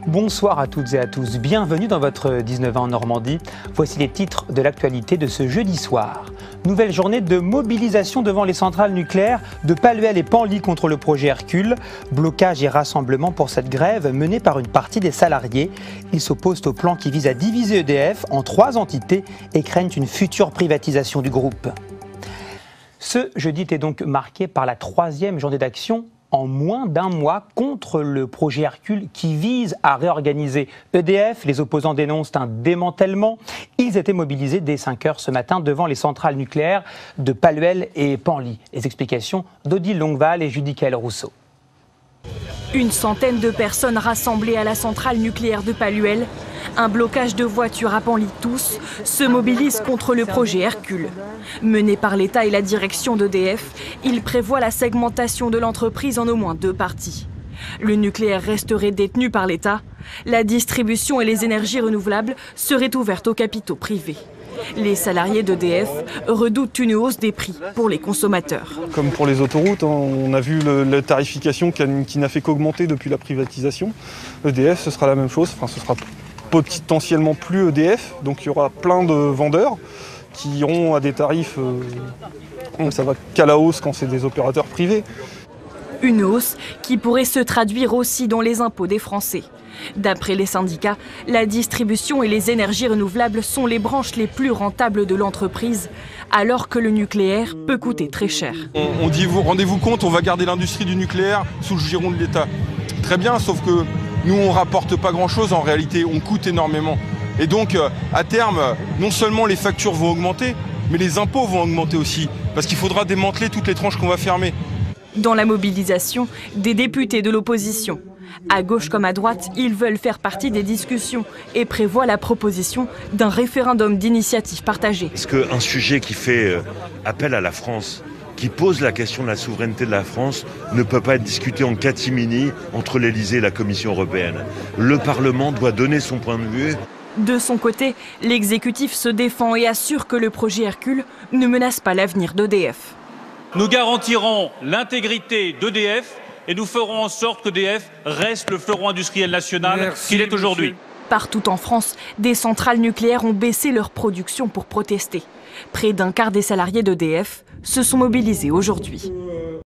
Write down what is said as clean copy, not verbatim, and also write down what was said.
Bonsoir à toutes et à tous, bienvenue dans votre 19 ans en Normandie. Voici les titres de l'actualité de ce jeudi soir. Nouvelle journée de mobilisation devant les centrales nucléaires de Palluel et Penly contre le projet Hercule. Blocage et rassemblement pour cette grève menée par une partie des salariés. Ils s'opposent au plan qui vise à diviser EDF en 3 entités et craignent une future privatisation du groupe. Ce jeudi était donc marqué par la 3e journée d'action en moins d'un mois contre le projet Hercule qui vise à réorganiser EDF. Les opposants dénoncent un démantèlement. Ils étaient mobilisés dès 5 h ce matin devant les centrales nucléaires de Palluel et Penly. Les explications d'Odile Longueval et Judicaël Rousseau. Une centaine de personnes rassemblées à la centrale nucléaire de Palluel. Un blocage de voitures à Penly. Tous se mobilisent contre le projet Hercule. Mené par l'État et la direction d'EDF, il prévoit la segmentation de l'entreprise en au moins 2 parties. Le nucléaire resterait détenu par l'État. La distribution et les énergies renouvelables seraient ouvertes aux capitaux privés. Les salariés d'EDF redoutent une hausse des prix pour les consommateurs. Comme pour les autoroutes, on a vu la tarification qui n'a fait qu'augmenter depuis la privatisation. EDF, ce sera la même chose, ce sera potentiellement plus EDF, donc il y aura plein de vendeurs qui iront à des tarifs, ça va qu'à la hausse quand c'est des opérateurs privés. Une hausse qui pourrait se traduire aussi dans les impôts des Français. D'après les syndicats, la distribution et les énergies renouvelables sont les branches les plus rentables de l'entreprise, alors que le nucléaire peut coûter très cher. On dit, rendez-vous compte, on va garder l'industrie du nucléaire sous le giron de l'État. Très bien, sauf que nous, on ne rapporte pas grand-chose, en réalité, on coûte énormément. Et donc, à terme, non seulement les factures vont augmenter, mais les impôts vont augmenter aussi, parce qu'il faudra démanteler toutes les tranches qu'on va fermer. Dans la mobilisation, des députés de l'opposition. À gauche comme à droite, ils veulent faire partie des discussions et prévoient la proposition d'un référendum d'initiative partagée. Est-ce qu'un sujet qui fait appel à la France, qui pose la question de la souveraineté de la France, ne peut pas être discuté en catimini entre l'Élysée et la Commission européenne? Le Parlement doit donner son point de vue. De son côté, l'exécutif se défend et assure que le projet Hercule ne menace pas l'avenir d'EDF. Nous garantirons l'intégrité d'EDF et nous ferons en sorte qu'EDF reste le fleuron industriel national qu'il est aujourd'hui. Partout en France, des centrales nucléaires ont baissé leur production pour protester. Près d'un quart des salariés d'EDF se sont mobilisés aujourd'hui.